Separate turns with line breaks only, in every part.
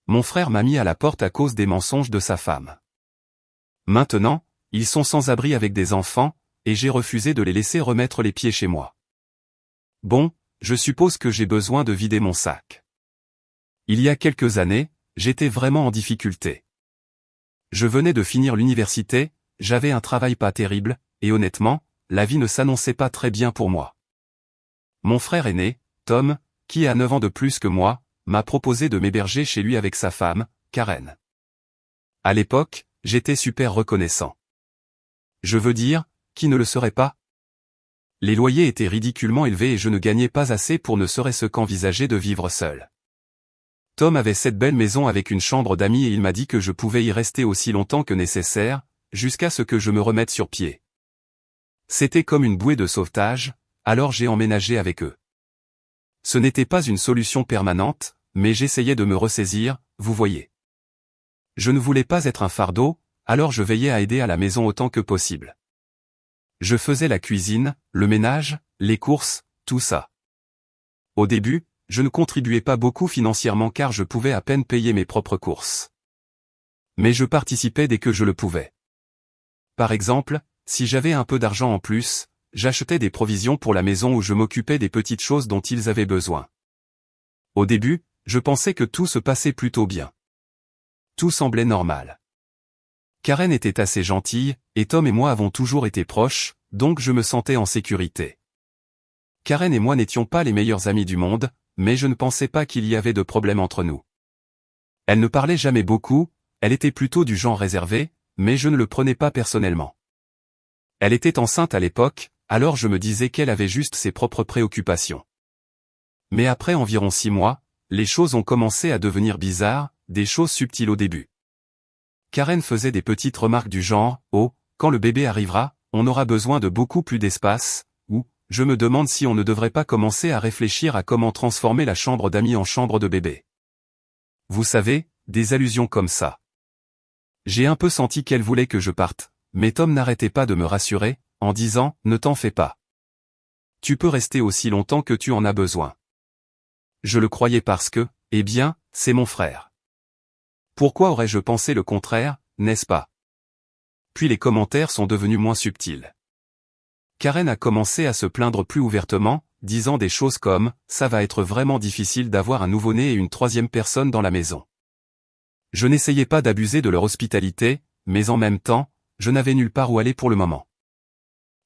Mon frère m'a mis à la porte à cause des mensonges de sa femme. Maintenant, ils sont sans abri avec des enfants, et j'ai refusé de les laisser remettre les pieds chez moi. Bon, je suppose que j'ai besoin de vider mon sac. Il y a quelques années, j'étais vraiment en difficulté. Je venais de finir l'université, j'avais un travail pas terrible, et honnêtement, la vie ne s'annonçait pas très bien pour moi. Mon frère aîné, Tom, qui a 9 ans de plus que moi, m'a proposé de m'héberger chez lui avec sa femme, Karen. À l'époque, j'étais super reconnaissant. Je veux dire, qui ne le serait pas? Les loyers étaient ridiculement élevés et je ne gagnais pas assez pour ne serait-ce qu'envisager de vivre seul. Tom avait cette belle maison avec une chambre d'amis et il m'a dit que je pouvais y rester aussi longtemps que nécessaire, jusqu'à ce que je me remette sur pied. C'était comme une bouée de sauvetage, alors j'ai emménagé avec eux. Ce n'était pas une solution permanente, mais j'essayais de me ressaisir, vous voyez. Je ne voulais pas être un fardeau, alors je veillais à aider à la maison autant que possible. Je faisais la cuisine, le ménage, les courses, tout ça. Au début, je ne contribuais pas beaucoup financièrement car je pouvais à peine payer mes propres courses. Mais je participais dès que je le pouvais. Par exemple, si j'avais un peu d'argent en plus, j'achetais des provisions pour la maison ou je m'occupais des petites choses dont ils avaient besoin. Au début, je pensais que tout se passait plutôt bien. Tout semblait normal. Karen était assez gentille, et Tom et moi avons toujours été proches, donc je me sentais en sécurité. Karen et moi n'étions pas les meilleurs amis du monde, mais je ne pensais pas qu'il y avait de problème entre nous. Elle ne parlait jamais beaucoup, elle était plutôt du genre réservé, mais je ne le prenais pas personnellement. Elle était enceinte à l'époque, alors je me disais qu'elle avait juste ses propres préoccupations. Mais après environ 6 mois, les choses ont commencé à devenir bizarres, des choses subtiles au début. Karen faisait des petites remarques du genre « Oh, quand le bébé arrivera, on aura besoin de beaucoup plus d'espace » ou « Je me demande si on ne devrait pas commencer à réfléchir à comment transformer la chambre d'amis en chambre de bébé. » Vous savez, des allusions comme ça. J'ai un peu senti qu'elle voulait que je parte, mais Tom n'arrêtait pas de me rassurer, en disant « Ne t'en fais pas. Tu peux rester aussi longtemps que tu en as besoin. » Je le croyais parce que, eh bien, c'est mon frère. Pourquoi aurais-je pensé le contraire, n'est-ce pas? Puis les commentaires sont devenus moins subtils. Karen a commencé à se plaindre plus ouvertement, disant des choses comme « Ça va être vraiment difficile d'avoir un nouveau-né et une troisième personne dans la maison. » Je n'essayais pas d'abuser de leur hospitalité, mais en même temps, je n'avais nulle part où aller pour le moment.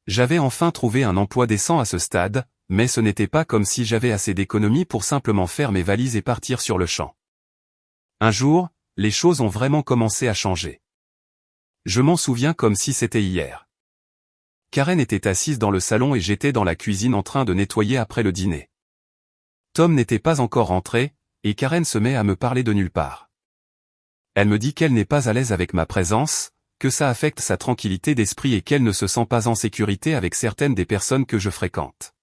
J'avais enfin trouvé un emploi décent à ce stade, mais ce n'était pas comme si j'avais assez d'économies pour simplement faire mes valises et partir sur le champ. Un jour, les choses ont vraiment commencé à changer. Je m'en souviens comme si c'était hier. Karen était assise dans le salon et j'étais dans la cuisine en train de nettoyer après le dîner. Tom n'était pas encore rentré, et Karen se met à me parler de nulle part. Elle me dit qu'elle n'est pas à l'aise avec ma présence, que ça affecte sa tranquillité d'esprit et qu'elle ne se sent pas en sécurité avec certaines des personnes que je fréquente.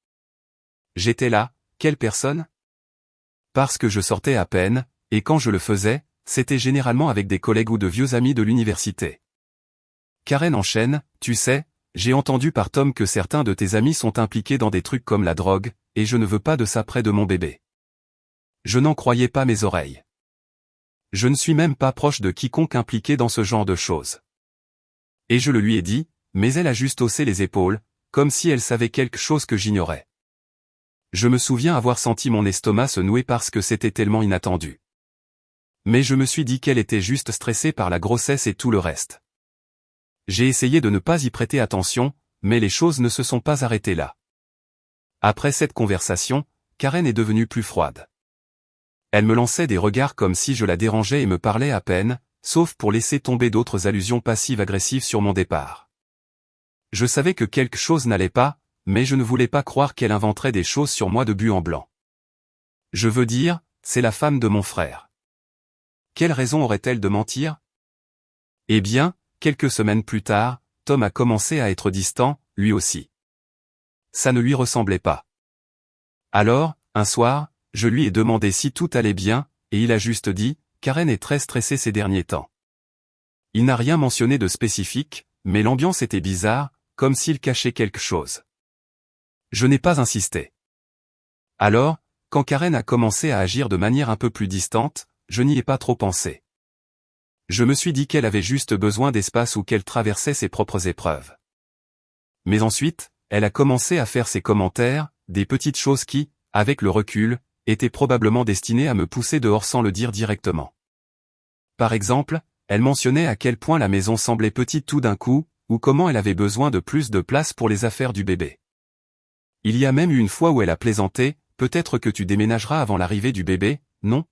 J'étais là, quelle personne? Parce que je sortais à peine, et quand je le faisais, c'était généralement avec des collègues ou de vieux amis de l'université. Karen enchaîne, tu sais, j'ai entendu par Tom que certains de tes amis sont impliqués dans des trucs comme la drogue, et je ne veux pas de ça près de mon bébé. Je n'en croyais pas mes oreilles. Je ne suis même pas proche de quiconque impliqué dans ce genre de choses. Et je le lui ai dit, mais elle a juste haussé les épaules, comme si elle savait quelque chose que j'ignorais. Je me souviens avoir senti mon estomac se nouer parce que c'était tellement inattendu. Mais je me suis dit qu'elle était juste stressée par la grossesse et tout le reste. J'ai essayé de ne pas y prêter attention, mais les choses ne se sont pas arrêtées là. Après cette conversation, Karen est devenue plus froide. Elle me lançait des regards comme si je la dérangeais et me parlait à peine, sauf pour laisser tomber d'autres allusions passives-agressives sur mon départ. Je savais que quelque chose n'allait pas, mais je ne voulais pas croire qu'elle inventerait des choses sur moi de but en blanc. Je veux dire, c'est la femme de mon frère. Quelle raison aurait-elle de mentir? Eh bien, quelques semaines plus tard, Tom a commencé à être distant, lui aussi. Ça ne lui ressemblait pas. Alors, un soir, je lui ai demandé si tout allait bien, et il a juste dit, Karen est très stressée ces derniers temps. Il n'a rien mentionné de spécifique, mais l'ambiance était bizarre, comme s'il cachait quelque chose. Je n'ai pas insisté. Alors, quand Karen a commencé à agir de manière un peu plus distante, je n'y ai pas trop pensé. Je me suis dit qu'elle avait juste besoin d'espace ou qu'elle traversait ses propres épreuves. Mais ensuite, elle a commencé à faire ses commentaires, des petites choses qui, avec le recul, étaient probablement destinées à me pousser dehors sans le dire directement. Par exemple, elle mentionnait à quel point la maison semblait petite tout d'un coup, ou comment elle avait besoin de plus de place pour les affaires du bébé. Il y a même eu une fois où elle a plaisanté, peut-être que tu déménageras avant l'arrivée du bébé, non?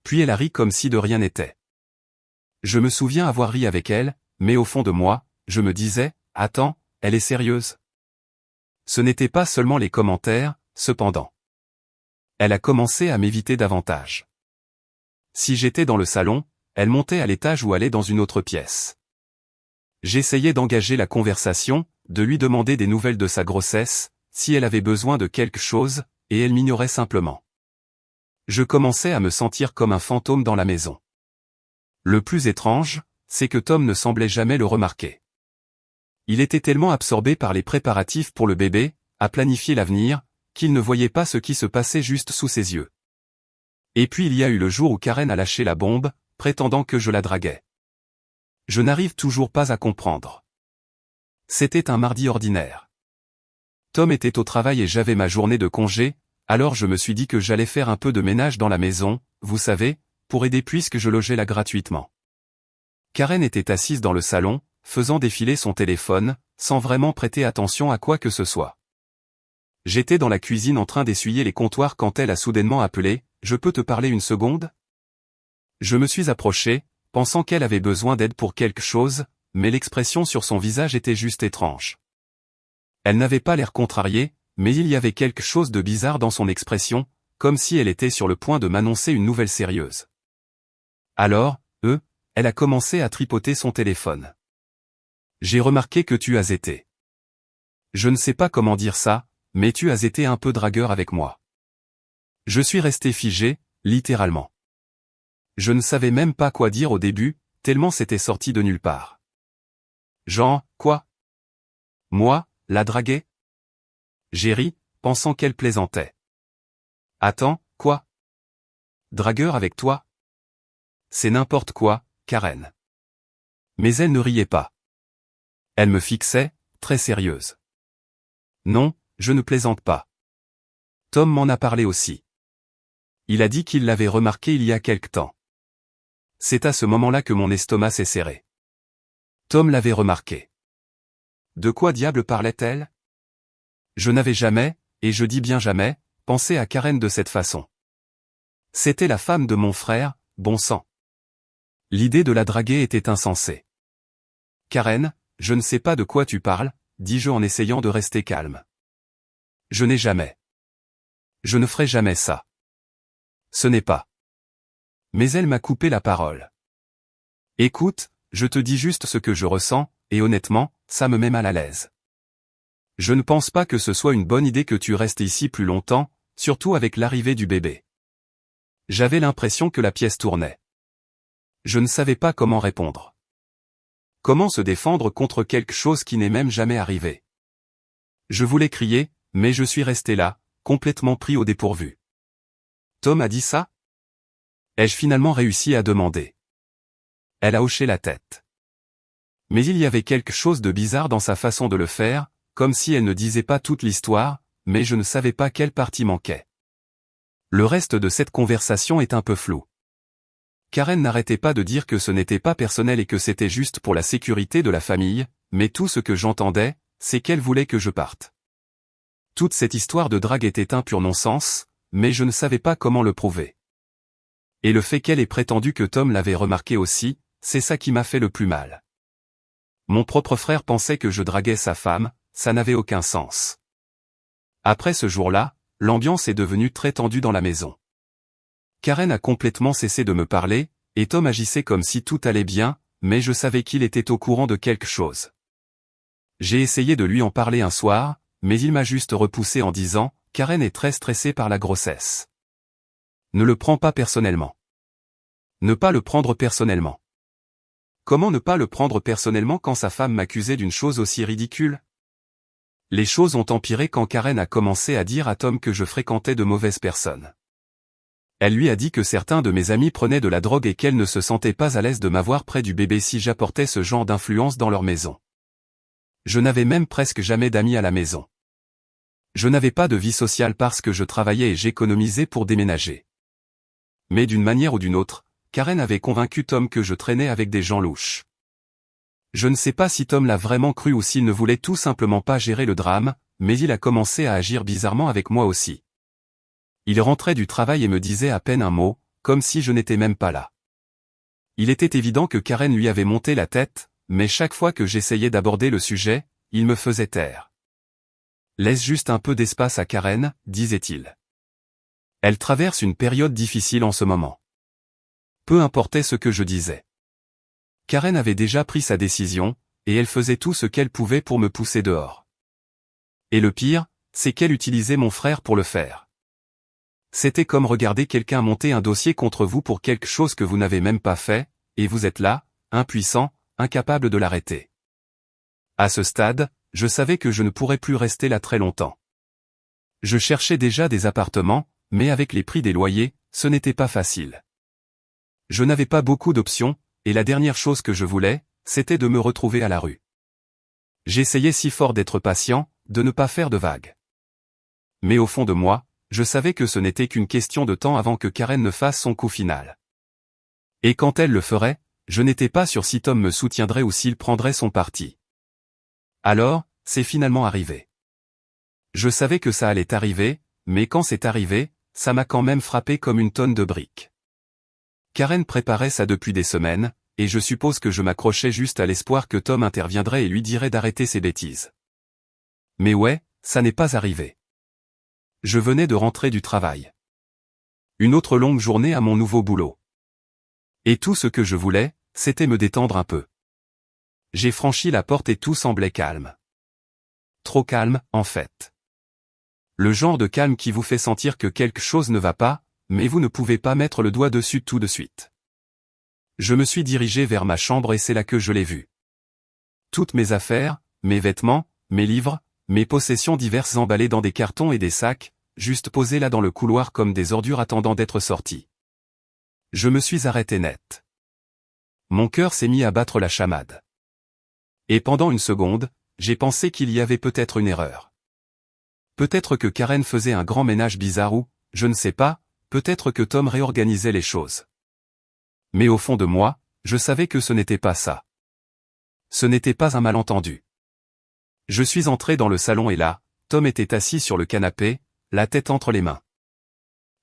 Puis elle a ri comme si de rien n'était. Je me souviens avoir ri avec elle, mais au fond de moi, je me disais, attends, elle est sérieuse? Ce n'était pas seulement les commentaires, cependant. Elle a commencé à m'éviter davantage. Si j'étais dans le salon, elle montait à l'étage ou allait dans une autre pièce. J'essayais d'engager la conversation, de lui demander des nouvelles de sa grossesse, si elle avait besoin de quelque chose, et elle m'ignorait simplement. Je commençais à me sentir comme un fantôme dans la maison. Le plus étrange, c'est que Tom ne semblait jamais le remarquer. Il était tellement absorbé par les préparatifs pour le bébé, à planifier l'avenir, qu'il ne voyait pas ce qui se passait juste sous ses yeux. Et puis il y a eu le jour où Karen a lâché la bombe, prétendant que je la draguais. Je n'arrive toujours pas à comprendre. C'était un mardi ordinaire. Tom était au travail et j'avais ma journée de congé, alors je me suis dit que j'allais faire un peu de ménage dans la maison, vous savez, pour aider puisque je logeais là gratuitement. Karen était assise dans le salon, faisant défiler son téléphone, sans vraiment prêter attention à quoi que ce soit. J'étais dans la cuisine en train d'essuyer les comptoirs quand elle a soudainement appelé, « Je peux te parler une seconde ?» Je me suis approché, pensant qu'elle avait besoin d'aide pour quelque chose, mais l'expression sur son visage était juste étrange. Elle n'avait pas l'air contrariée, mais il y avait quelque chose de bizarre dans son expression, comme si elle était sur le point de m'annoncer une nouvelle sérieuse. Alors, elle a commencé à tripoter son téléphone. J'ai remarqué que tu as été. Je ne sais pas comment dire ça, mais tu as été un peu dragueur avec moi. Je suis resté figé, littéralement. Je ne savais même pas quoi dire au début, tellement c'était sorti de nulle part. Jean, quoi? Moi, la draguer? J'ai ri, pensant qu'elle plaisantait. Attends, quoi? Dragueur avec toi? C'est n'importe quoi, Karen. Mais elle ne riait pas. Elle me fixait, très sérieuse. Non, je ne plaisante pas. Tom m'en a parlé aussi. Il a dit qu'il l'avait remarqué il y a quelque temps. C'est à ce moment-là que mon estomac s'est serré. Tom l'avait remarqué. De quoi diable parlait-elle? Je n'avais jamais, et je dis bien jamais, pensé à Karen de cette façon. C'était la femme de mon frère, bon sang. L'idée de la draguer était insensée. Karen, je ne sais pas de quoi tu parles, dis-je en essayant de rester calme. Je n'ai jamais. Je ne ferai jamais ça. Ce n'est pas. Mais elle m'a coupé la parole. Écoute, je te dis juste ce que je ressens, et honnêtement, ça me met mal à l'aise. Je ne pense pas que ce soit une bonne idée que tu restes ici plus longtemps, surtout avec l'arrivée du bébé. J'avais l'impression que la pièce tournait. Je ne savais pas comment répondre. Comment se défendre contre quelque chose qui n'est même jamais arrivé? Je voulais crier, mais je suis resté là, complètement pris au dépourvu. Tom a dit ça? Ai-je finalement réussi à demander? Elle a hoché la tête. Mais il y avait quelque chose de bizarre dans sa façon de le faire, comme si elle ne disait pas toute l'histoire, mais je ne savais pas quelle partie manquait. Le reste de cette conversation est un peu flou. Karen n'arrêtait pas de dire que ce n'était pas personnel et que c'était juste pour la sécurité de la famille, mais tout ce que j'entendais, c'est qu'elle voulait que je parte. Toute cette histoire de drague était un pur non-sens, mais je ne savais pas comment le prouver. Et le fait qu'elle ait prétendu que Tom l'avait remarqué aussi, c'est ça qui m'a fait le plus mal. Mon propre frère pensait que je draguais sa femme, ça n'avait aucun sens. Après ce jour-là, l'ambiance est devenue très tendue dans la maison. Karen a complètement cessé de me parler, et Tom agissait comme si tout allait bien, mais je savais qu'il était au courant de quelque chose. J'ai essayé de lui en parler un soir, mais il m'a juste repoussé en disant, Karen est très stressée par la grossesse. Ne le prends pas personnellement. Ne pas le prendre personnellement. Comment ne pas le prendre personnellement quand sa femme m'accusait d'une chose aussi ridicule? Les choses ont empiré quand Karen a commencé à dire à Tom que je fréquentais de mauvaises personnes. Elle lui a dit que certains de mes amis prenaient de la drogue et qu'elle ne se sentait pas à l'aise de m'avoir près du bébé si j'apportais ce genre d'influence dans leur maison. Je n'avais même presque jamais d'amis à la maison. Je n'avais pas de vie sociale parce que je travaillais et j'économisais pour déménager. Mais d'une manière ou d'une autre, Karen avait convaincu Tom que je traînais avec des gens louches. Je ne sais pas si Tom l'a vraiment cru ou s'il ne voulait tout simplement pas gérer le drame, mais il a commencé à agir bizarrement avec moi aussi. Il rentrait du travail et me disait à peine un mot, comme si je n'étais même pas là. Il était évident que Karen lui avait monté la tête, mais chaque fois que j'essayais d'aborder le sujet, il me faisait taire. « Laisse juste un peu d'espace à Karen », disait-il. Elle traverse une période difficile en ce moment. Peu importait ce que je disais. Karen avait déjà pris sa décision, et elle faisait tout ce qu'elle pouvait pour me pousser dehors. Et le pire, c'est qu'elle utilisait mon frère pour le faire. C'était comme regarder quelqu'un monter un dossier contre vous pour quelque chose que vous n'avez même pas fait, et vous êtes là, impuissant, incapable de l'arrêter. À ce stade, je savais que je ne pourrais plus rester là très longtemps. Je cherchais déjà des appartements, mais avec les prix des loyers, ce n'était pas facile. Je n'avais pas beaucoup d'options, et la dernière chose que je voulais, c'était de me retrouver à la rue. J'essayais si fort d'être patient, de ne pas faire de vagues. Mais au fond de moi, je savais que ce n'était qu'une question de temps avant que Karen ne fasse son coup final. Et quand elle le ferait, je n'étais pas sûr si Tom me soutiendrait ou s'il prendrait son parti. Alors, c'est finalement arrivé. Je savais que ça allait arriver, mais quand c'est arrivé, ça m'a quand même frappé comme une tonne de briques. Karen préparait ça depuis des semaines, et je suppose que je m'accrochais juste à l'espoir que Tom interviendrait et lui dirait d'arrêter ses bêtises. Mais ouais, ça n'est pas arrivé. Je venais de rentrer du travail. Une autre longue journée à mon nouveau boulot. Et tout ce que je voulais, c'était me détendre un peu. J'ai franchi la porte et tout semblait calme. Trop calme, en fait. Le genre de calme qui vous fait sentir que quelque chose ne va pas, mais vous ne pouvez pas mettre le doigt dessus tout de suite. Je me suis dirigé vers ma chambre et c'est là que je l'ai vu. Toutes mes affaires, mes vêtements, mes livres, mes possessions diverses emballées dans des cartons et des sacs, juste posées là dans le couloir comme des ordures attendant d'être sorties. Je me suis arrêté net. Mon cœur s'est mis à battre la chamade. Et pendant une seconde, j'ai pensé qu'il y avait peut-être une erreur. Peut-être que Karen faisait un grand ménage bizarre ou, je ne sais pas, peut-être que Tom réorganisait les choses. Mais au fond de moi, je savais que ce n'était pas ça. Ce n'était pas un malentendu. Je suis entré dans le salon et là, Tom était assis sur le canapé, la tête entre les mains.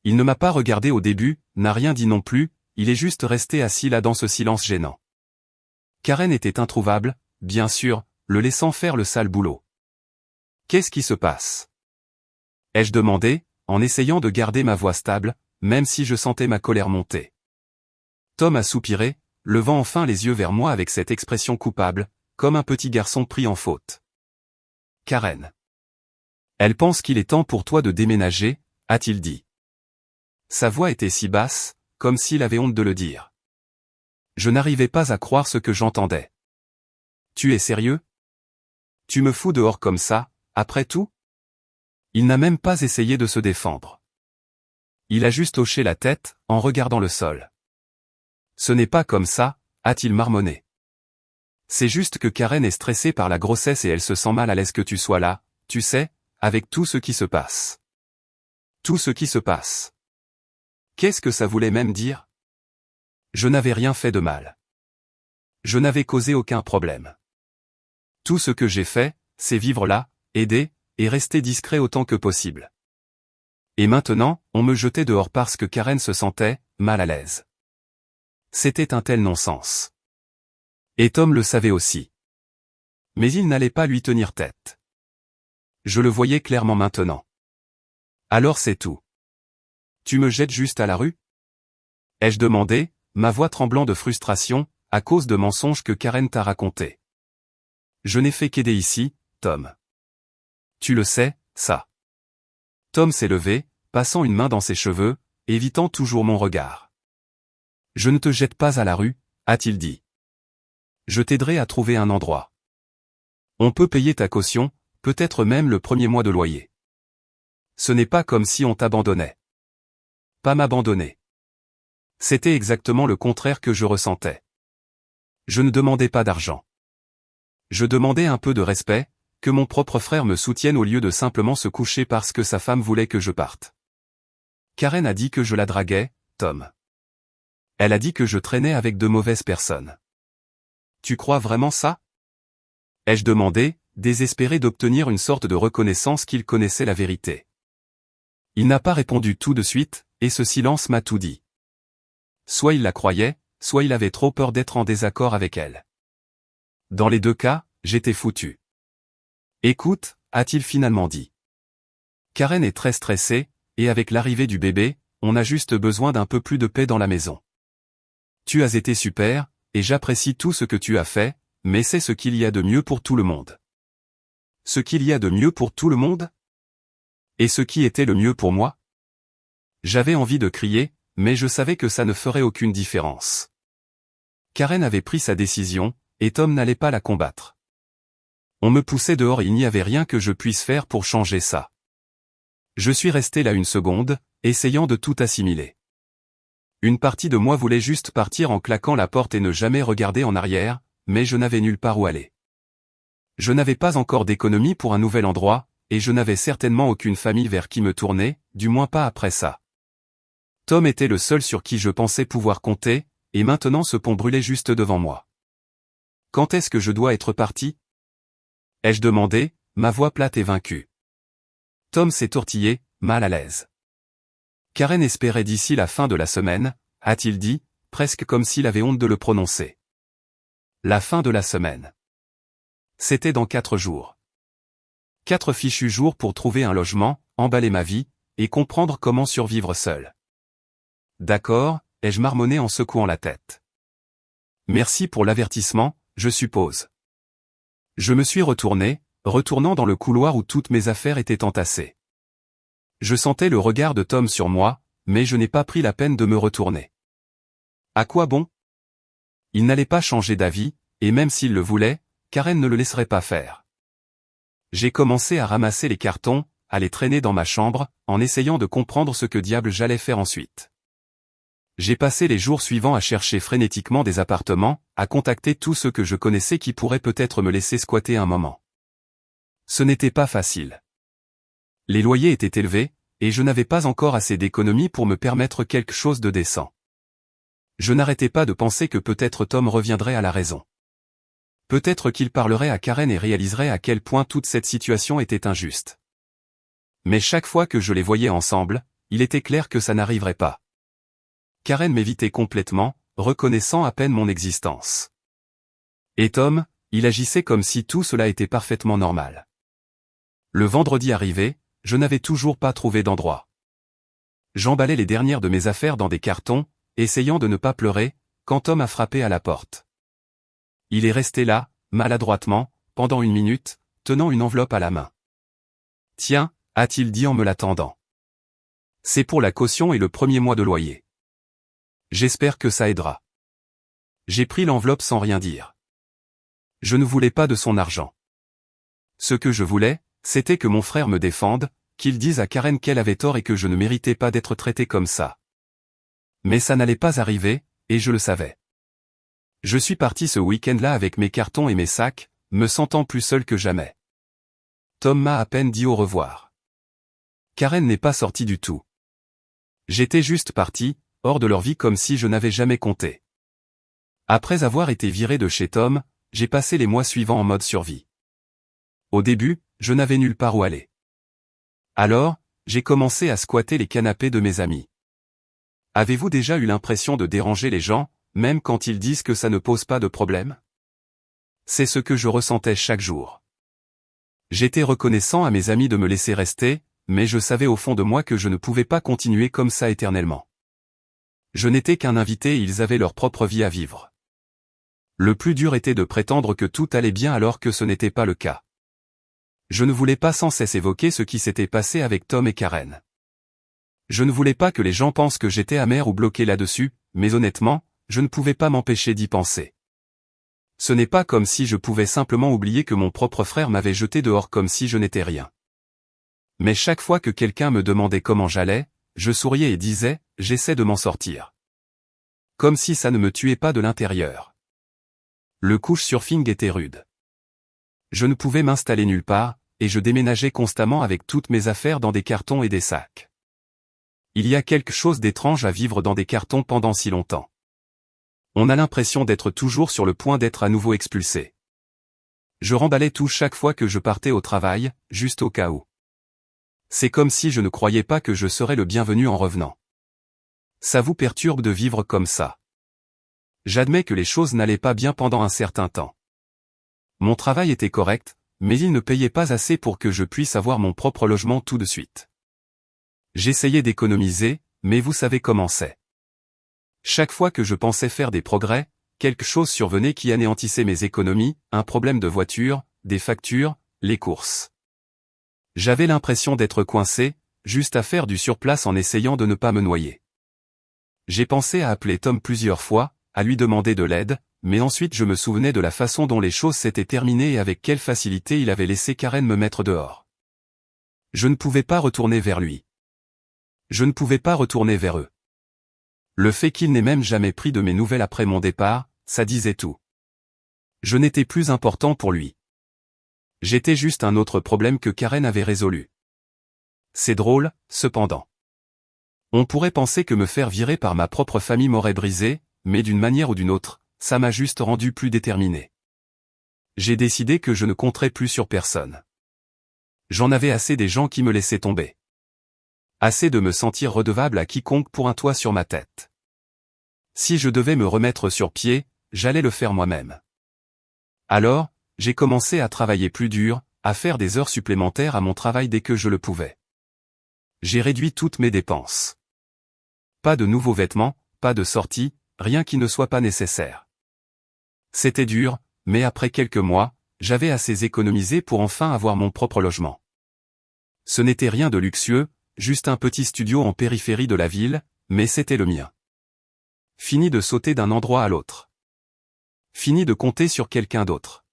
Il ne m'a pas regardé au début, n'a rien dit non plus, il est juste resté assis là dans ce silence gênant. Karen était introuvable, bien sûr, le laissant faire le sale boulot. Qu'est-ce qui se passe? Ai-je demandé, en essayant de garder ma voix stable, même si je sentais ma colère monter. Tom a soupiré, levant enfin les yeux vers moi avec cette expression coupable, comme un petit garçon pris en faute. Karen. Elle pense qu'il est temps pour toi de déménager, a-t-il dit. Sa voix était si basse, comme s'il avait honte de le dire. Je n'arrivais pas à croire ce que j'entendais. Tu es sérieux? Tu me fous dehors comme ça, après tout? Il n'a même pas essayé de se défendre. Il a juste hoché la tête, en regardant le sol. Ce n'est pas comme ça, a-t-il marmonné. C'est juste que Karen est stressée par la grossesse et elle se sent mal à l'aise que tu sois là, tu sais, avec tout ce qui se passe. Tout ce qui se passe. Qu'est-ce que ça voulait même dire? Je n'avais rien fait de mal. Je n'avais causé aucun problème. Tout ce que j'ai fait, c'est vivre là, aider, et rester discret autant que possible. Et maintenant, on me jetait dehors parce que Karen se sentait mal à l'aise. C'était un tel non-sens. Et Tom le savait aussi. Mais il n'allait pas lui tenir tête. Je le voyais clairement maintenant. Alors c'est tout. Tu me jettes juste à la rue? Ai-je demandé, ma voix tremblant de frustration, à cause de mensonges que Karen t'a racontés. Je n'ai fait qu'aider ici, Tom. Tu le sais, ça. Tom s'est levé, passant une main dans ses cheveux, évitant toujours mon regard. Je ne te jette pas à la rue, a-t-il dit. Je t'aiderai à trouver un endroit. On peut payer ta caution, peut-être même le premier mois de loyer. Ce n'est pas comme si on t'abandonnait. pas m'abandonner. C'était exactement le contraire que je ressentais. Je ne demandais pas d'argent. Je demandais un peu de respect, que mon propre frère me soutienne au lieu de simplement se coucher parce que sa femme voulait que je parte. Karen a dit que je la draguais, Tom. Elle a dit que je traînais avec de mauvaises personnes. Tu crois vraiment ça? Ai-je demandé, désespéré d'obtenir une sorte de reconnaissance qu'il connaissait la vérité. Il n'a pas répondu tout de suite, et ce silence m'a tout dit. Soit il la croyait, soit il avait trop peur d'être en désaccord avec elle. Dans les deux cas, j'étais foutu. Écoute, a-t-il finalement dit. Karen est très stressée, et avec l'arrivée du bébé, on a juste besoin d'un peu plus de paix dans la maison. Tu as été super, et j'apprécie tout ce que tu as fait, mais c'est ce qu'il y a de mieux pour tout le monde. Ce qu'il y a de mieux pour tout le monde? Et ce qui était le mieux pour moi? J'avais envie de crier, mais je savais que ça ne ferait aucune différence. Karen avait pris sa décision, et Tom n'allait pas la combattre. On me poussait dehors et il n'y avait rien que je puisse faire pour changer ça. Je suis resté là une seconde, essayant de tout assimiler. Une partie de moi voulait juste partir en claquant la porte et ne jamais regarder en arrière, mais je n'avais nulle part où aller. Je n'avais pas encore d'économie pour un nouvel endroit, et je n'avais certainement aucune famille vers qui me tourner, du moins pas après ça. Tom était le seul sur qui je pensais pouvoir compter, et maintenant ce pont brûlait juste devant moi. Quand est-ce que je dois être parti? Ai-je demandé, ma voix plate et vaincue. Tom s'est tortillé, mal à l'aise. Karen espérait d'ici la fin de la semaine, a-t-il dit, presque comme s'il avait honte de le prononcer. La fin de la semaine. C'était dans 4 jours. 4 fichus jours pour trouver un logement, emballer ma vie, et comprendre comment survivre seul. D'accord, ai-je marmonné en secouant la tête. Merci pour l'avertissement, je suppose. Je me suis retournant dans le couloir où toutes mes affaires étaient entassées. Je sentais le regard de Tom sur moi, mais je n'ai pas pris la peine de me retourner. À quoi bon? Il n'allait pas changer d'avis, et même s'il le voulait, Karen ne le laisserait pas faire. J'ai commencé à ramasser les cartons, à les traîner dans ma chambre, en essayant de comprendre ce que diable j'allais faire ensuite. J'ai passé les jours suivants à chercher frénétiquement des appartements, à contacter tous ceux que je connaissais qui pourraient peut-être me laisser squatter un moment. Ce n'était pas facile. Les loyers étaient élevés, et je n'avais pas encore assez d'économies pour me permettre quelque chose de décent. Je n'arrêtais pas de penser que peut-être Tom reviendrait à la raison. Peut-être qu'il parlerait à Karen et réaliserait à quel point toute cette situation était injuste. Mais chaque fois que je les voyais ensemble, il était clair que ça n'arriverait pas. Karen m'évitait complètement, reconnaissant à peine mon existence. Et Tom, il agissait comme si tout cela était parfaitement normal. Le vendredi arrivé, je n'avais toujours pas trouvé d'endroit. J'emballais les dernières de mes affaires dans des cartons, essayant de ne pas pleurer, quand Tom a frappé à la porte. Il est resté là, maladroitement, pendant 1 minute, tenant une enveloppe à la main. « Tiens », a-t-il dit en me la tendant. « C'est pour la caution et le premier mois de loyer. J'espère que ça aidera. » J'ai pris l'enveloppe sans rien dire. Je ne voulais pas de son argent. Ce que je voulais, c'était que mon frère me défende, qu'il dise à Karen qu'elle avait tort et que je ne méritais pas d'être traité comme ça. Mais ça n'allait pas arriver, et je le savais. Je suis parti ce week-end-là avec mes cartons et mes sacs, me sentant plus seul que jamais. Tom m'a à peine dit au revoir. Karen n'est pas sortie du tout. J'étais juste parti, hors de leur vie comme si je n'avais jamais compté. Après avoir été viré de chez Tom, j'ai passé les mois suivants en mode survie. Au début, je n'avais nulle part où aller. Alors, j'ai commencé à squatter les canapés de mes amis. Avez-vous déjà eu l'impression de déranger les gens, même quand ils disent que ça ne pose pas de problème? C'est ce que je ressentais chaque jour. J'étais reconnaissant à mes amis de me laisser rester, mais je savais au fond de moi que je ne pouvais pas continuer comme ça éternellement. Je n'étais qu'un invité et ils avaient leur propre vie à vivre. Le plus dur était de prétendre que tout allait bien alors que ce n'était pas le cas. Je ne voulais pas sans cesse évoquer ce qui s'était passé avec Tom et Karen. Je ne voulais pas que les gens pensent que j'étais amer ou bloqué là-dessus, mais honnêtement, je ne pouvais pas m'empêcher d'y penser. Ce n'est pas comme si je pouvais simplement oublier que mon propre frère m'avait jeté dehors comme si je n'étais rien. Mais chaque fois que quelqu'un me demandait comment j'allais, je souriais et disais, j'essaie de m'en sortir. Comme si ça ne me tuait pas de l'intérieur. Le couchsurfing était rude. Je ne pouvais m'installer nulle part, et je déménageais constamment avec toutes mes affaires dans des cartons et des sacs. Il y a quelque chose d'étrange à vivre dans des cartons pendant si longtemps. On a l'impression d'être toujours sur le point d'être à nouveau expulsé. Je remballais tout chaque fois que je partais au travail, juste au cas où. C'est comme si je ne croyais pas que je serais le bienvenu en revenant. Ça vous perturbe de vivre comme ça? J'admets que les choses n'allaient pas bien pendant un certain temps. Mon travail était correct, mais il ne payait pas assez pour que je puisse avoir mon propre logement tout de suite. J'essayais d'économiser, mais vous savez comment c'est. Chaque fois que je pensais faire des progrès, quelque chose survenait qui anéantissait mes économies, un problème de voiture, des factures, les courses. J'avais l'impression d'être coincé, juste à faire du surplace en essayant de ne pas me noyer. J'ai pensé à appeler Tom plusieurs fois, à lui demander de l'aide, mais ensuite je me souvenais de la façon dont les choses s'étaient terminées et avec quelle facilité il avait laissé Karen me mettre dehors. Je ne pouvais pas retourner vers lui. Je ne pouvais pas retourner vers eux. Le fait qu'il n'ait même jamais pris de mes nouvelles après mon départ, ça disait tout. Je n'étais plus important pour lui. J'étais juste un autre problème que Karen avait résolu. C'est drôle, cependant. On pourrait penser que me faire virer par ma propre famille m'aurait brisé, mais d'une manière ou d'une autre, ça m'a juste rendu plus déterminé. J'ai décidé que je ne compterais plus sur personne. J'en avais assez des gens qui me laissaient tomber. Assez de me sentir redevable à quiconque pour un toit sur ma tête. Si je devais me remettre sur pied, j'allais le faire moi-même. Alors, j'ai commencé à travailler plus dur, à faire des heures supplémentaires à mon travail dès que je le pouvais. J'ai réduit toutes mes dépenses. Pas de nouveaux vêtements, pas de sorties, rien qui ne soit pas nécessaire. C'était dur, mais après quelques mois, j'avais assez économisé pour enfin avoir mon propre logement. Ce n'était rien de luxueux, juste un petit studio en périphérie de la ville, mais c'était le mien. Fini de sauter d'un endroit à l'autre. Fini de compter sur quelqu'un d'autre.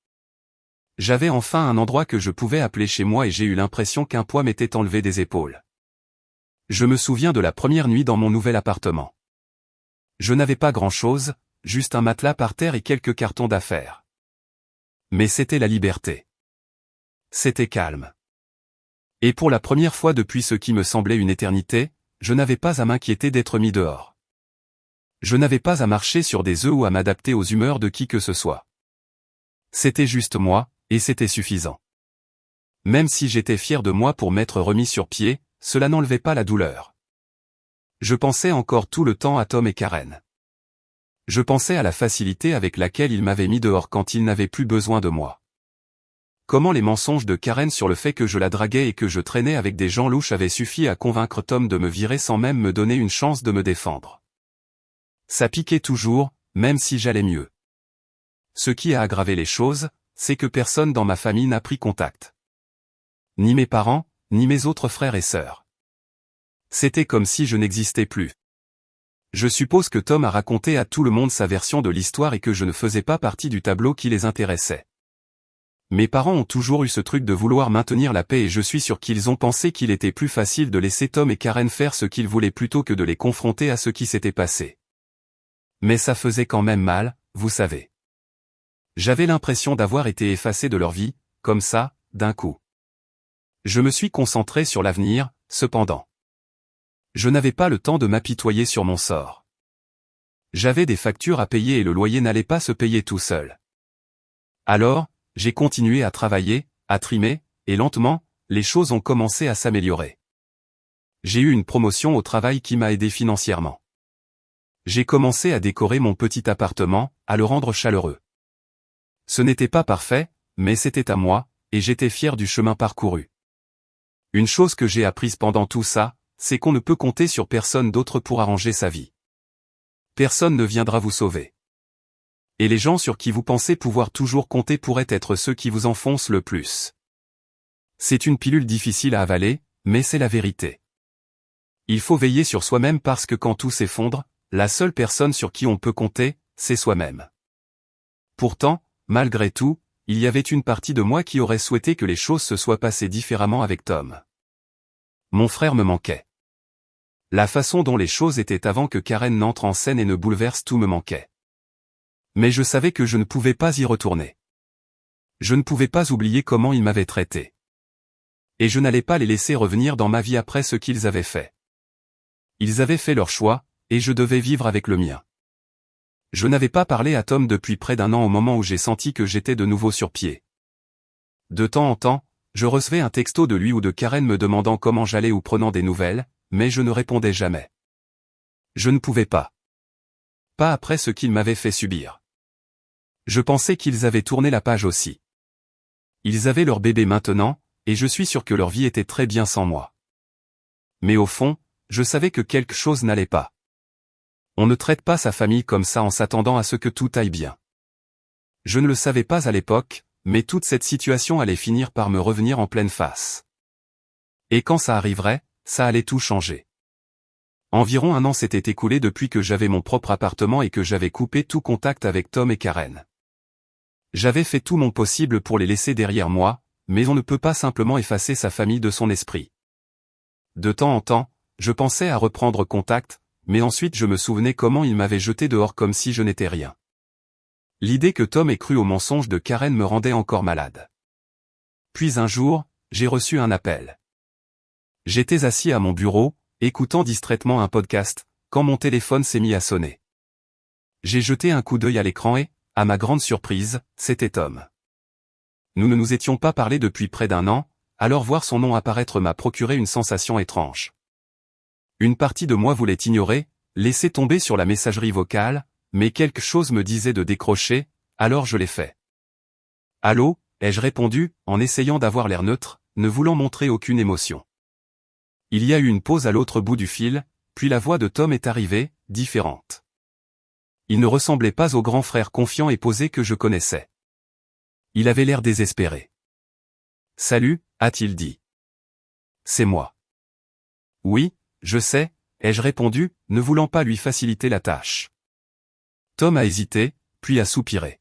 J'avais enfin un endroit que je pouvais appeler chez moi et j'ai eu l'impression qu'un poids m'était enlevé des épaules. Je me souviens de la première nuit dans mon nouvel appartement. Je n'avais pas grand-chose, juste un matelas par terre et quelques cartons d'affaires. Mais c'était la liberté. C'était calme. Et pour la première fois depuis ce qui me semblait une éternité, je n'avais pas à m'inquiéter d'être mis dehors. Je n'avais pas à marcher sur des œufs ou à m'adapter aux humeurs de qui que ce soit. C'était juste moi, et c'était suffisant. Même si j'étais fier de moi pour m'être remis sur pied, cela n'enlevait pas la douleur. Je pensais encore tout le temps à Tom et Karen. Je pensais à la facilité avec laquelle ils m'avaient mis dehors quand ils n'avaient plus besoin de moi. Comment les mensonges de Karen sur le fait que je la draguais et que je traînais avec des gens louches avaient suffi à convaincre Tom de me virer sans même me donner une chance de me défendre. Ça piquait toujours, même si j'allais mieux. Ce qui a aggravé les choses, c'est que personne dans ma famille n'a pris contact. Ni mes parents, ni mes autres frères et sœurs. C'était comme si je n'existais plus. Je suppose que Tom a raconté à tout le monde sa version de l'histoire et que je ne faisais pas partie du tableau qui les intéressait. Mes parents ont toujours eu ce truc de vouloir maintenir la paix et je suis sûr qu'ils ont pensé qu'il était plus facile de laisser Tom et Karen faire ce qu'ils voulaient plutôt que de les confronter à ce qui s'était passé. Mais ça faisait quand même mal, vous savez. J'avais l'impression d'avoir été effacé de leur vie, comme ça, d'un coup. Je me suis concentré sur l'avenir, cependant. Je n'avais pas le temps de m'apitoyer sur mon sort. J'avais des factures à payer et le loyer n'allait pas se payer tout seul. Alors, j'ai continué à travailler, à trimer, et lentement, les choses ont commencé à s'améliorer. J'ai eu une promotion au travail qui m'a aidé financièrement. J'ai commencé à décorer mon petit appartement, à le rendre chaleureux. Ce n'était pas parfait, mais c'était à moi, et j'étais fier du chemin parcouru. Une chose que j'ai apprise pendant tout ça, c'est qu'on ne peut compter sur personne d'autre pour arranger sa vie. Personne ne viendra vous sauver. Et les gens sur qui vous pensez pouvoir toujours compter pourraient être ceux qui vous enfoncent le plus. C'est une pilule difficile à avaler, mais c'est la vérité. Il faut veiller sur soi-même parce que quand tout s'effondre, la seule personne sur qui on peut compter, c'est soi-même. Pourtant, malgré tout, il y avait une partie de moi qui aurait souhaité que les choses se soient passées différemment avec Tom. Mon frère me manquait. La façon dont les choses étaient avant que Karen n'entre en scène et ne bouleverse tout me manquait. Mais je savais que je ne pouvais pas y retourner. Je ne pouvais pas oublier comment ils m'avaient traité. Et je n'allais pas les laisser revenir dans ma vie après ce qu'ils avaient fait. Ils avaient fait leur choix, et je devais vivre avec le mien. Je n'avais pas parlé à Tom depuis près d'1 an au moment où j'ai senti que j'étais de nouveau sur pied. De temps en temps, je recevais un texto de lui ou de Karen me demandant comment j'allais ou prenant des nouvelles, mais je ne répondais jamais. Je ne pouvais pas. Pas après ce qu'ils m'avaient fait subir. Je pensais qu'ils avaient tourné la page aussi. Ils avaient leur bébé maintenant, et je suis sûr que leur vie était très bien sans moi. Mais au fond, je savais que quelque chose n'allait pas. On ne traite pas sa famille comme ça en s'attendant à ce que tout aille bien. Je ne le savais pas à l'époque, mais toute cette situation allait finir par me revenir en pleine face. Et quand ça arriverait, ça allait tout changer. Environ 1 an s'était écoulé depuis que j'avais mon propre appartement et que j'avais coupé tout contact avec Tom et Karen. J'avais fait tout mon possible pour les laisser derrière moi, mais on ne peut pas simplement effacer sa famille de son esprit. De temps en temps, je pensais à reprendre contact, mais ensuite je me souvenais comment ils m'avaient jeté dehors comme si je n'étais rien. L'idée que Tom ait cru au mensonge de Karen me rendait encore malade. Puis un jour, j'ai reçu un appel. J'étais assis à mon bureau, écoutant distraitement un podcast, quand mon téléphone s'est mis à sonner. J'ai jeté un coup d'œil à l'écran et, à ma grande surprise, c'était Tom. Nous ne nous étions pas parlé depuis près d'1 an, alors voir son nom apparaître m'a procuré une sensation étrange. Une partie de moi voulait ignorer, laisser tomber sur la messagerie vocale, mais quelque chose me disait de décrocher, alors je l'ai fait. Allô, ai-je répondu, en essayant d'avoir l'air neutre, ne voulant montrer aucune émotion. Il y a eu une pause à l'autre bout du fil, puis la voix de Tom est arrivée, différente. Il ne ressemblait pas au grand frère confiant et posé que je connaissais. Il avait l'air désespéré. « Salut », a-t-il dit. « C'est moi. »« Oui, je sais », ai-je répondu, ne voulant pas lui faciliter la tâche. Tom a hésité, puis a soupiré.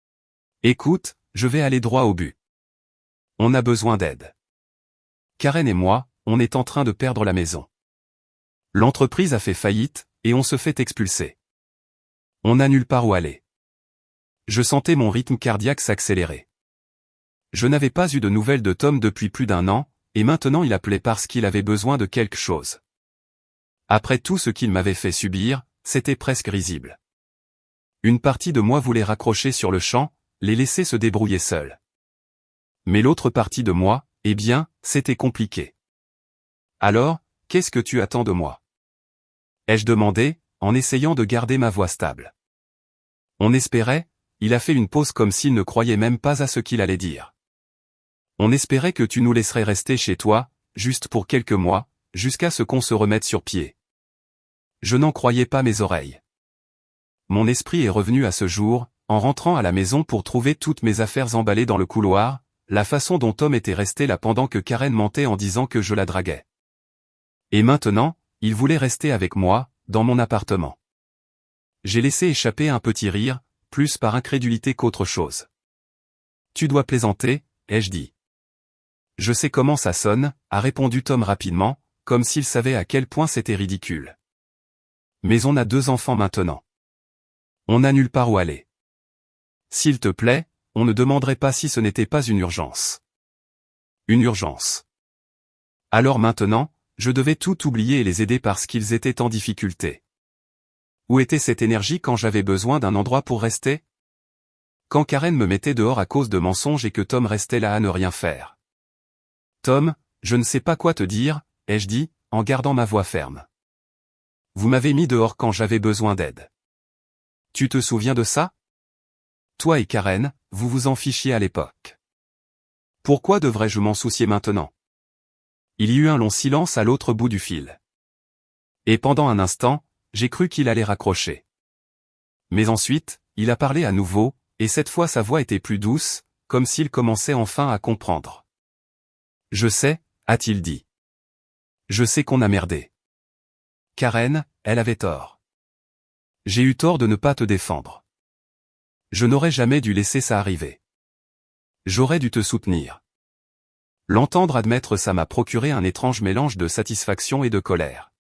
« Écoute, je vais aller droit au but. On a besoin d'aide. Karen et moi, on est en train de perdre la maison. L'entreprise a fait faillite, et on se fait expulser. On n'a nulle part où aller. » Je sentais mon rythme cardiaque s'accélérer. Je n'avais pas eu de nouvelles de Tom depuis plus d'1 an, et maintenant il appelait parce qu'il avait besoin de quelque chose. Après tout ce qu'il m'avait fait subir, c'était presque risible. Une partie de moi voulait raccrocher sur le champ, les laisser se débrouiller seuls. Mais l'autre partie de moi, eh bien, c'était compliqué. Alors, qu'est-ce que tu attends de moi? Ai-je demandé, en essayant de garder ma voix stable. On espérait, il a fait une pause comme s'il ne croyait même pas à ce qu'il allait dire. On espérait que tu nous laisserais rester chez toi, juste pour quelques mois, jusqu'à ce qu'on se remette sur pied. Je n'en croyais pas mes oreilles. Mon esprit est revenu à ce jour, en rentrant à la maison pour trouver toutes mes affaires emballées dans le couloir, la façon dont Tom était resté là pendant que Karen mentait en disant que je la draguais. Et maintenant, il voulait rester avec moi, dans mon appartement. J'ai laissé échapper un petit rire, plus par incrédulité qu'autre chose. « Tu dois plaisanter », ai-je dit. « Je sais comment ça sonne », a répondu Tom rapidement, comme s'il savait à quel point c'était ridicule. « Mais on a 2 enfants maintenant. On n'a nulle part où aller. S'il te plaît, on ne demanderait pas si ce n'était pas une urgence. » Une urgence. Alors maintenant, je devais tout oublier et les aider parce qu'ils étaient en difficulté. Où était cette énergie quand j'avais besoin d'un endroit pour rester? Quand Karen me mettait dehors à cause de mensonges et que Tom restait là à ne rien faire. Tom, je ne sais pas quoi te dire, ai-je dit, en gardant ma voix ferme. Vous m'avez mis dehors quand j'avais besoin d'aide. Tu te souviens de ça? Toi et Karen, vous vous en fichiez à l'époque. Pourquoi devrais-je m'en soucier maintenant? Il y eut un long silence à l'autre bout du fil. Et pendant un instant, j'ai cru qu'il allait raccrocher. Mais ensuite, il a parlé à nouveau, et cette fois sa voix était plus douce, comme s'il commençait enfin à comprendre. « Je sais », a-t-il dit. « Je sais qu'on a merdé. Karen, elle avait tort. J'ai eu tort de ne pas te défendre. Je n'aurais jamais dû laisser ça arriver. J'aurais dû te soutenir. » L'entendre admettre ça m'a procuré un étrange mélange de satisfaction et de colère.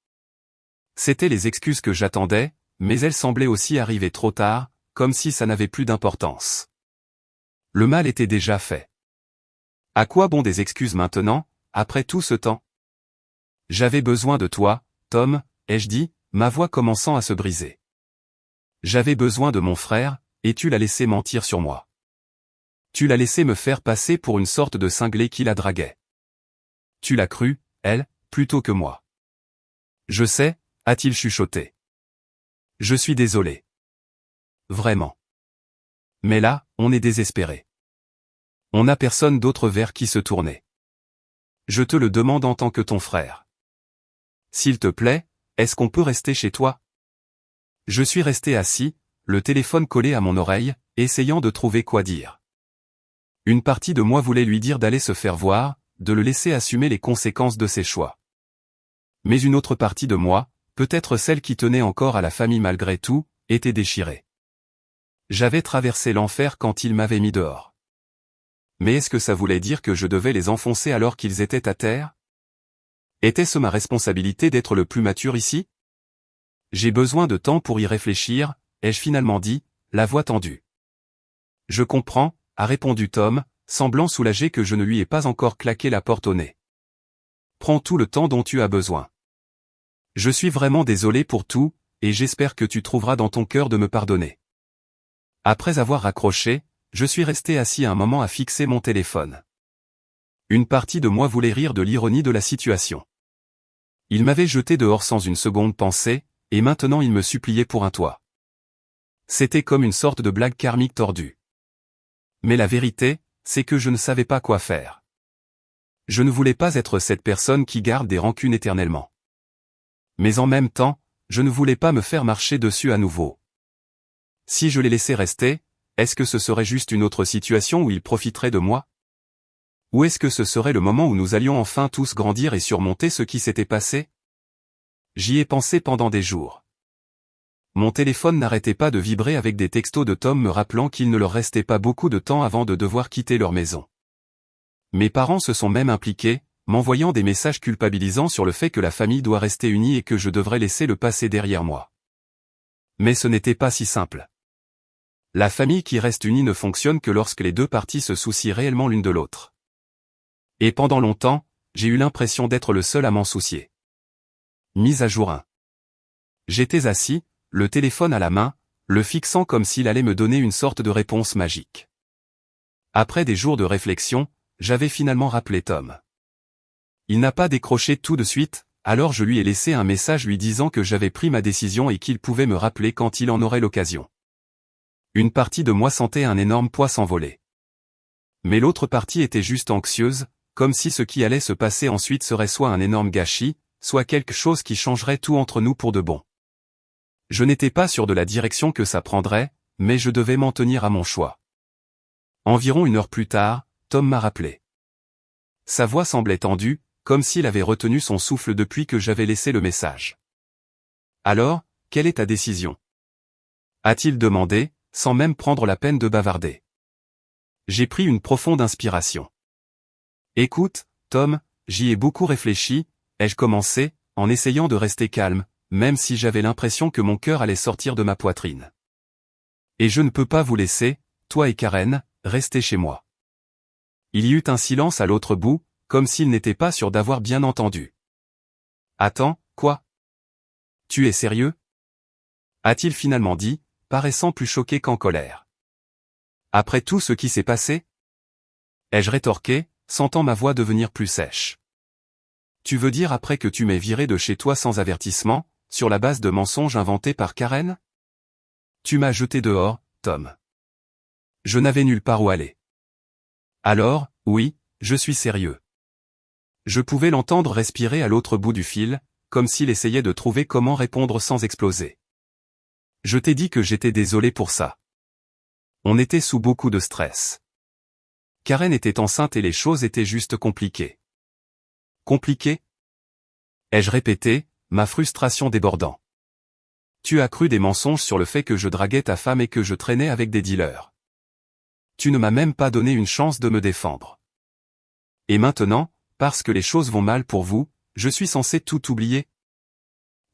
C'étaient les excuses que j'attendais, mais elles semblaient aussi arriver trop tard, comme si ça n'avait plus d'importance. Le mal était déjà fait. À quoi bon des excuses maintenant, après tout ce temps? J'avais besoin de toi, Tom, ai-je dit, ma voix commençant à se briser. J'avais besoin de mon frère, et tu l'as laissé mentir sur moi. Tu l'as laissé me faire passer pour une sorte de cinglé qui la draguait. Tu l'as cru, elle, plutôt que moi. Je sais, a-t-il chuchoté. Je suis désolé. Vraiment. Mais là, on est désespéré. On n'a personne d'autre vers qui se tourner. Je te le demande en tant que ton frère. S'il te plaît, est-ce qu'on peut rester chez toi? Je suis resté assis, le téléphone collé à mon oreille, essayant de trouver quoi dire. Une partie de moi voulait lui dire d'aller se faire voir, de le laisser assumer les conséquences de ses choix. Mais une autre partie de moi, peut-être celle qui tenait encore à la famille malgré tout, était déchirée. J'avais traversé l'enfer quand il m'avait mis dehors. Mais est-ce que ça voulait dire que je devais les enfoncer alors qu'ils étaient à terre? Était-ce ma responsabilité d'être le plus mature ici? J'ai besoin de temps pour y réfléchir, ai-je finalement dit, la voix tendue. Je comprends, a répondu Tom, semblant soulagé que je ne lui ai pas encore claqué la porte au nez. Prends tout le temps dont tu as besoin. Je suis vraiment désolé pour tout, et j'espère que tu trouveras dans ton cœur de me pardonner. Après avoir raccroché, je suis resté assis un moment à fixer mon téléphone. Une partie de moi voulait rire de l'ironie de la situation. Il m'avait jeté dehors sans une seconde pensée, et maintenant il me suppliait pour un toit. C'était comme une sorte de blague karmique tordue. Mais la vérité, c'est que je ne savais pas quoi faire. Je ne voulais pas être cette personne qui garde des rancunes éternellement. Mais en même temps, je ne voulais pas me faire marcher dessus à nouveau. Si je les laissais rester, est-ce que ce serait juste une autre situation où ils profiteraient de moi? Ou est-ce que ce serait le moment où nous allions enfin tous grandir et surmonter ce qui s'était passé? J'y ai pensé pendant des jours. Mon téléphone n'arrêtait pas de vibrer avec des textos de Tom me rappelant qu'il ne leur restait pas beaucoup de temps avant de devoir quitter leur maison. Mes parents se sont même impliqués, m'envoyant des messages culpabilisants sur le fait que la famille doit rester unie et que je devrais laisser le passé derrière moi. Mais ce n'était pas si simple. La famille qui reste unie ne fonctionne que lorsque les deux parties se soucient réellement l'une de l'autre. Et pendant longtemps, j'ai eu l'impression d'être le seul à m'en soucier. Mise à jour 1. J'étais assis, le téléphone à la main, le fixant comme s'il allait me donner une sorte de réponse magique. Après des jours de réflexion, j'avais finalement rappelé Tom. Il n'a pas décroché tout de suite, alors je lui ai laissé un message lui disant que j'avais pris ma décision et qu'il pouvait me rappeler quand il en aurait l'occasion. Une partie de moi sentait un énorme poids s'envoler. Mais l'autre partie était juste anxieuse, comme si ce qui allait se passer ensuite serait soit un énorme gâchis, soit quelque chose qui changerait tout entre nous pour de bon. Je n'étais pas sûr de la direction que ça prendrait, mais je devais m'en tenir à mon choix. Environ 1 heure plus tard, Tom m'a rappelé. Sa voix semblait tendue, comme s'il avait retenu son souffle depuis que j'avais laissé le message. Alors, quelle est ta décision? A-t-il demandé, sans même prendre la peine de bavarder. J'ai pris une profonde inspiration. Écoute, Tom, j'y ai beaucoup réfléchi, ai-je commencé, en essayant de rester calme, même si j'avais l'impression que mon cœur allait sortir de ma poitrine. Et je ne peux pas vous laisser, toi et Karen, rester chez moi. Il y eut un silence à l'autre bout, comme s'il n'était pas sûr d'avoir bien entendu. Attends, quoi? Tu es sérieux? A-t-il finalement dit, paraissant plus choqué qu'en colère. Après tout ce qui s'est passé? Ai-je rétorqué, sentant ma voix devenir plus sèche. Tu veux dire après que tu m'aies viré de chez toi sans avertissement, sur la base de mensonges inventés par Karen? Tu m'as jeté dehors, Tom. Je n'avais nulle part où aller. Alors, oui, je suis sérieux. Je pouvais l'entendre respirer à l'autre bout du fil, comme s'il essayait de trouver comment répondre sans exploser. Je t'ai dit que j'étais désolé pour ça. On était sous beaucoup de stress. Karen était enceinte et les choses étaient juste compliquées. Compliquées? Ai-je répété, ma frustration débordant. Tu as cru des mensonges sur le fait que je draguais ta femme et que je traînais avec des dealers. Tu ne m'as même pas donné une chance de me défendre. Et maintenant, parce que les choses vont mal pour vous, je suis censé tout oublier?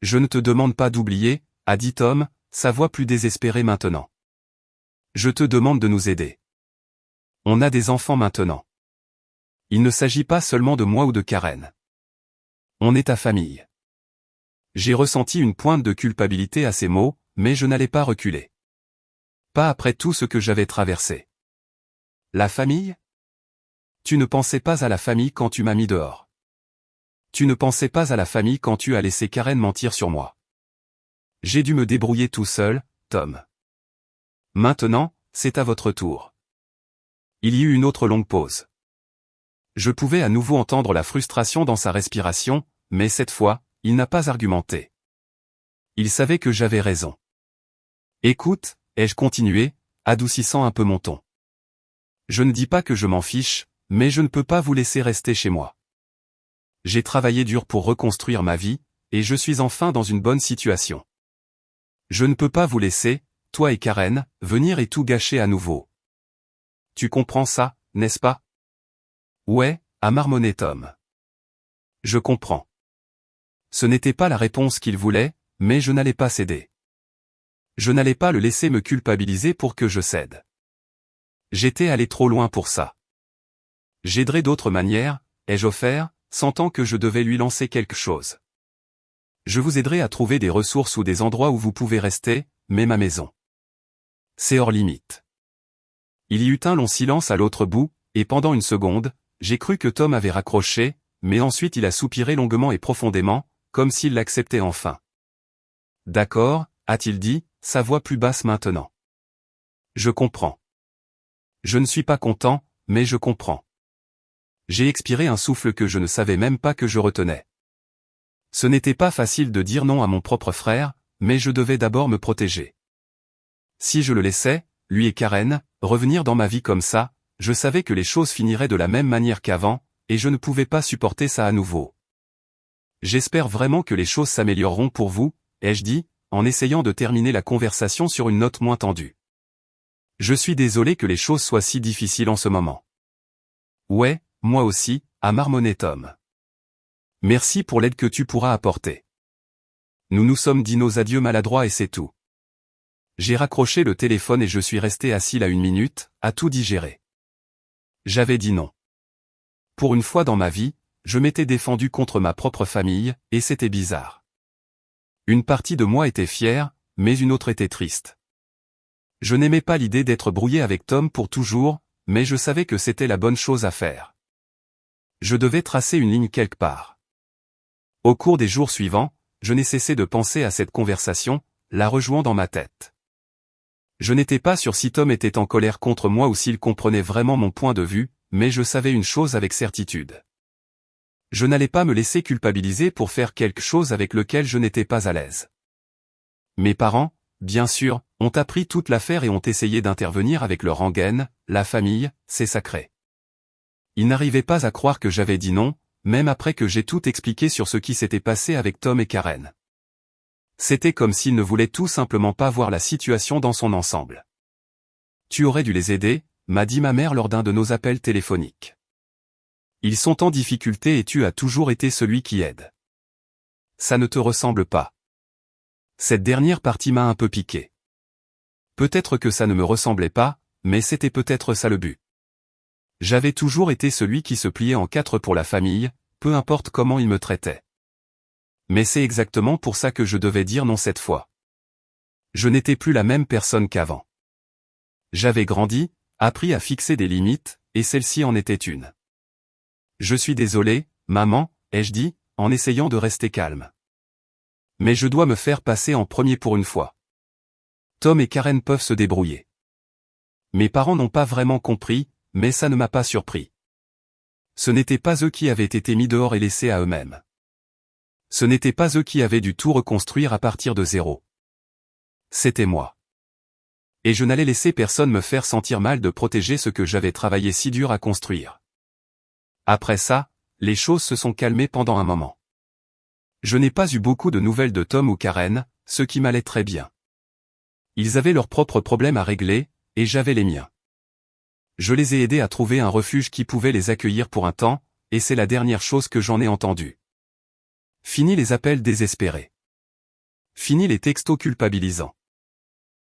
Je ne te demande pas d'oublier, a dit Tom, sa voix plus désespérée maintenant. Je te demande de nous aider. On a des enfants maintenant. Il ne s'agit pas seulement de moi ou de Karen. On est ta famille. J'ai ressenti une pointe de culpabilité à ces mots, mais je n'allais pas reculer. Pas après tout ce que j'avais traversé. La famille? Tu ne pensais pas à la famille quand tu m'as mis dehors. Tu ne pensais pas à la famille quand tu as laissé Karen mentir sur moi. J'ai dû me débrouiller tout seul, Tom. Maintenant, c'est à votre tour. Il y eut une autre longue pause. Je pouvais à nouveau entendre la frustration dans sa respiration, mais cette fois, il n'a pas argumenté. Il savait que j'avais raison. Écoute, ai-je continué, adoucissant un peu mon ton. Je ne dis pas que je m'en fiche, mais je ne peux pas vous laisser rester chez moi. J'ai travaillé dur pour reconstruire ma vie, et je suis enfin dans une bonne situation. Je ne peux pas vous laisser, toi et Karen, venir et tout gâcher à nouveau. Tu comprends ça, n'est-ce pas? Ouais, a marmonné Tom. Je comprends. Ce n'était pas la réponse qu'il voulait, mais je n'allais pas céder. Je n'allais pas le laisser me culpabiliser pour que je cède. J'étais allé trop loin pour ça. J'aiderai d'autres manières, ai-je offert, sentant que je devais lui lancer quelque chose. Je vous aiderai à trouver des ressources ou des endroits où vous pouvez rester, mais ma maison. C'est hors limite. Il y eut un long silence à l'autre bout, et pendant une seconde, j'ai cru que Tom avait raccroché, mais ensuite il a soupiré longuement et profondément, comme s'il l'acceptait enfin. D'accord, a-t-il dit, sa voix plus basse maintenant. Je comprends. Je ne suis pas content, mais je comprends. J'ai expiré un souffle que je ne savais même pas que je retenais. Ce n'était pas facile de dire non à mon propre frère, mais je devais d'abord me protéger. Si je le laissais, lui et Karen, revenir dans ma vie comme ça, je savais que les choses finiraient de la même manière qu'avant, et je ne pouvais pas supporter ça à nouveau. J'espère vraiment que les choses s'amélioreront pour vous, ai-je dit, en essayant de terminer la conversation sur une note moins tendue. Je suis désolé que les choses soient si difficiles en ce moment. Ouais, moi aussi, a marmonné Tom. Merci pour l'aide que tu pourras apporter. Nous nous sommes dit nos adieux maladroits et c'est tout. J'ai raccroché le téléphone et je suis resté assis là 1 minute, à tout digérer. J'avais dit non. Pour une fois dans ma vie, je m'étais défendu contre ma propre famille, et c'était bizarre. Une partie de moi était fière, mais une autre était triste. Je n'aimais pas l'idée d'être brouillé avec Tom pour toujours, mais je savais que c'était la bonne chose à faire. Je devais tracer une ligne quelque part. Au cours des jours suivants, je n'ai cessé de penser à cette conversation, la rejouant dans ma tête. Je n'étais pas sûr si Tom était en colère contre moi ou s'il comprenait vraiment mon point de vue, mais je savais une chose avec certitude. Je n'allais pas me laisser culpabiliser pour faire quelque chose avec lequel je n'étais pas à l'aise. Mes parents, bien sûr, ont appris toute l'affaire et ont essayé d'intervenir avec leur rengaine, la famille, c'est sacré. Ils n'arrivaient pas à croire que j'avais dit non, même après que j'ai tout expliqué sur ce qui s'était passé avec Tom et Karen. C'était comme s'ils ne voulaient tout simplement pas voir la situation dans son ensemble. Tu aurais dû les aider, m'a dit ma mère lors d'un de nos appels téléphoniques. Ils sont en difficulté et tu as toujours été celui qui aide. Ça ne te ressemble pas. Cette dernière partie m'a un peu piqué. Peut-être que ça ne me ressemblait pas, mais c'était peut-être ça le but. J'avais toujours été celui qui se pliait en 4 pour la famille, peu importe comment ils me traitaient. Mais c'est exactement pour ça que je devais dire non cette fois. Je n'étais plus la même personne qu'avant. J'avais grandi, appris à fixer des limites, et celle-ci en était une. Je suis désolé, maman, ai-je dit, en essayant de rester calme. Mais je dois me faire passer en premier pour une fois. Tom et Karen peuvent se débrouiller. Mes parents n'ont pas vraiment compris, mais ça ne m'a pas surpris. Ce n'étaient pas eux qui avaient été mis dehors et laissés à eux-mêmes. Ce n'étaient pas eux qui avaient dû tout reconstruire à partir de zéro. C'était moi. Et je n'allais laisser personne me faire sentir mal de protéger ce que j'avais travaillé si dur à construire. Après ça, les choses se sont calmées pendant un moment. Je n'ai pas eu beaucoup de nouvelles de Tom ou Karen, ce qui m'allait très bien. Ils avaient leurs propres problèmes à régler, et j'avais les miens. Je les ai aidés à trouver un refuge qui pouvait les accueillir pour un temps, et c'est la dernière chose que j'en ai entendue. Fini les appels désespérés. Fini les textos culpabilisants.